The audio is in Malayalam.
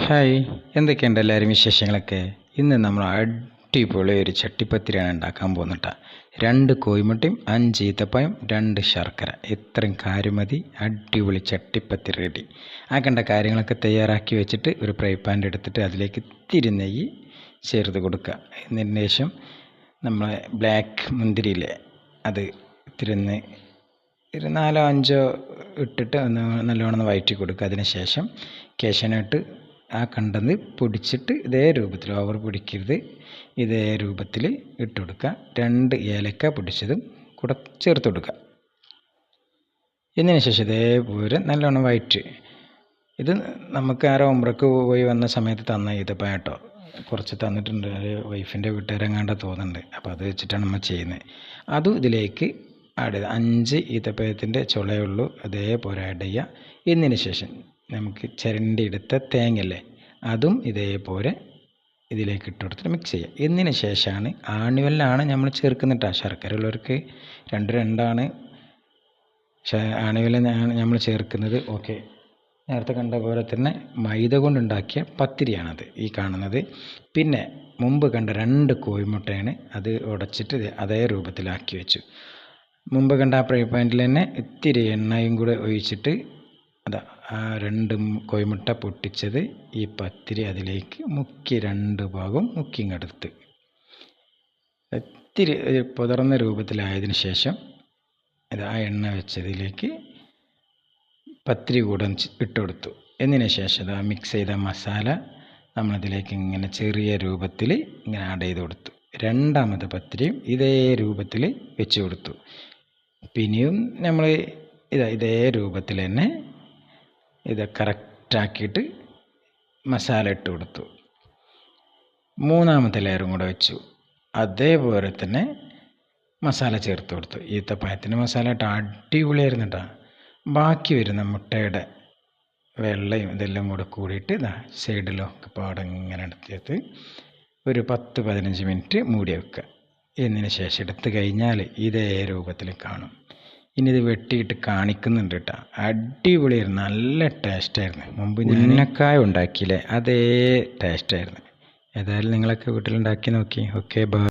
ഹായ്, എന്തൊക്കെയുണ്ട് എല്ലാവരും വിശേഷങ്ങളൊക്കെ? ഇന്ന് നമ്മൾ അടിപൊളി ഒരു ചട്ടിപ്പത്തിരിയാണ് ഉണ്ടാക്കാൻ പോകുന്നത്. 2 കോഴിമുട്ടയും 5 ഈത്തപ്പഴം 2 ശർക്കര, ഇത്രയും കാര്യം മതി. അടിപൊളി ചട്ടിപ്പത്തിരി റെഡി. ആക്കേണ്ട കാര്യങ്ങളൊക്കെ തയ്യാറാക്കി വെച്ചിട്ട് ഒരു ഫ്രൈ പാൻ എടുത്തിട്ട് അതിലേക്ക് ഇത്തിരി നെയ്യ് ചേർത്ത് കൊടുക്കുക. എന്നതിന് ശേഷം നമ്മളെ ബ്ലാക്ക് മുന്തിരിയില്ലേ, അത് ഇത്തിരി ഒരു 4-5 ഇട്ടിട്ട് ഒന്ന് നല്ലോണം വഴറ്റി കൊടുക്കുക. അതിന് ശേഷം കാഷ്യൂനട്ട് ആ കണ്ടെന്ന് പൊടിച്ചിട്ട് ഇതേ രൂപത്തിൽ, ഓവർ പൊടിക്കരുത്, ഇതേ രൂപത്തിൽ ഇട്ട് കൊടുക്കുക. 2 ഏലക്ക പൊടിച്ചതും കൂടെ ചേർത്ത് കൊടുക്കുക. ഇതിന് ശേഷം ഇതേപോലെ നല്ലോണം വഴറ്റി. ഇത് നമുക്ക് ആരോ ഉംറക്ക് പോയി വന്ന സമയത്ത് തന്ന ഈത്തപ്പഴം കേട്ടോ, കുറച്ച് തന്നിട്ടുണ്ട്. വൈഫിൻ്റെ വീട്ടുകാരെങ്ങാണ്ട് തോന്നുന്നുണ്ട്. അപ്പോൾ അത് വെച്ചിട്ടാണ് നമ്മൾ ചെയ്യുന്നത്. അതും ഇതിലേക്ക് ആഡ് ചെയ്ത് 5 ഈത്തപ്പഴത്തിൻ്റെ ചുളയുള്ളൂ, അതേപോലെ ആഡ് ചെയ്യുക. എന്നതിന് ശേഷം നമുക്ക് ചിരണ്ടി എടുത്ത തേങ്ങയല്ലേ, അതും ഇതേപോലെ ഇതിലേക്ക് ഇട്ട് കൊടുത്തിട്ട് മിക്സ് ചെയ്യുക. എന്നതിന് ശേഷമാണ് ആണിവെല്ലാണ് നമ്മൾ ചേർക്കുന്നിട്ട്. ശർക്കര ഉള്ളവർക്ക് 2-2 ആണിവെല്ലാണ് നമ്മൾ ചേർക്കുന്നത്. ഓക്കെ, നേരത്തെ കണ്ട പോലെ തന്നെ മൈദ കൊണ്ടുണ്ടാക്കിയ പത്തിരിയാണത് ഈ കാണുന്നത്. പിന്നെ മുമ്പ് കണ്ട 2 കോഴിമുട്ടയാണ്, അത് ഉടച്ചിട്ട് അതേ രൂപത്തിലാക്കി വെച്ചു. മുമ്പ് കണ്ട ആ ഫ്രൈ പാനിൽ തന്നെ ഇത്തിരി എണ്ണയും കൂടെ ഒഴിച്ചിട്ട് ആ 2 കോഴിമുട്ട പൊട്ടിച്ചത് ഈ പത്തിരി അതിലേക്ക് മുക്കി 2 ഭാഗവും മുക്കിങ്ങെടുത്ത് ഇത്തിരി പുതർന്ന രൂപത്തിലായതിനു ശേഷം ആ എണ്ണ വെച്ചതിലേക്ക് പത്തിരി കൂടെ ഇട്ട് കൊടുത്തു. എന്നതിന് ശേഷം ആ മിക്സ് ചെയ്ത മസാല നമ്മളതിലേക്ക് ഇങ്ങനെ ചെറിയ രൂപത്തിൽ ഇങ്ങനെ ആഡ് ചെയ്ത് കൊടുത്തു. 2ാമത്തെ പത്തിരിയും ഇതേ രൂപത്തിൽ വെച്ച് കൊടുത്തു. പിന്നെയും നമ്മൾ ഇതേ രൂപത്തിൽ തന്നെ ഇത് കറക്റ്റാക്കിയിട്ട് മസാല ഇട്ട് കൊടുത്തു. 3ാമത്തെ ലെയറും കൂടെ വെച്ചു. അതേപോലെ തന്നെ മസാല ചേർത്ത് കൊടുത്തു. ഈത്തപ്പഴത്തിൻ്റെ മസാല ഇട്ട് അടിപൊളിയായിരുന്നു കേട്ടോ. ബാക്കി വരുന്ന മുട്ടയുടെ വെള്ളയും ഇതെല്ലാം കൂടെ കൂടിയിട്ട് സൈഡിലൊക്കെ പാടെ ഇങ്ങനെ എടുത്തിട്ട് ഒരു 10-15 മിനിറ്റ് മൂടി വെക്കുക. എന്നതിന് ശേഷം എടുത്ത് കഴിഞ്ഞാൽ ഇതേ രൂപത്തിൽ കാണും. ഇനി ഇത് വെട്ടിയിട്ട് കാണിക്കുന്നുണ്ട് കേട്ടോ. അടിപൊളിയായിരുന്നു, നല്ല ടേസ്റ്റായിരുന്നു. മുമ്പ് ഉന്നക്കായ ഉണ്ടാക്കിയില്ലേ, അതേ ടേസ്റ്റായിരുന്നു. ഏതായാലും നിങ്ങളൊക്കെ വീട്ടിലുണ്ടാക്കി നോക്കി. Okay, by.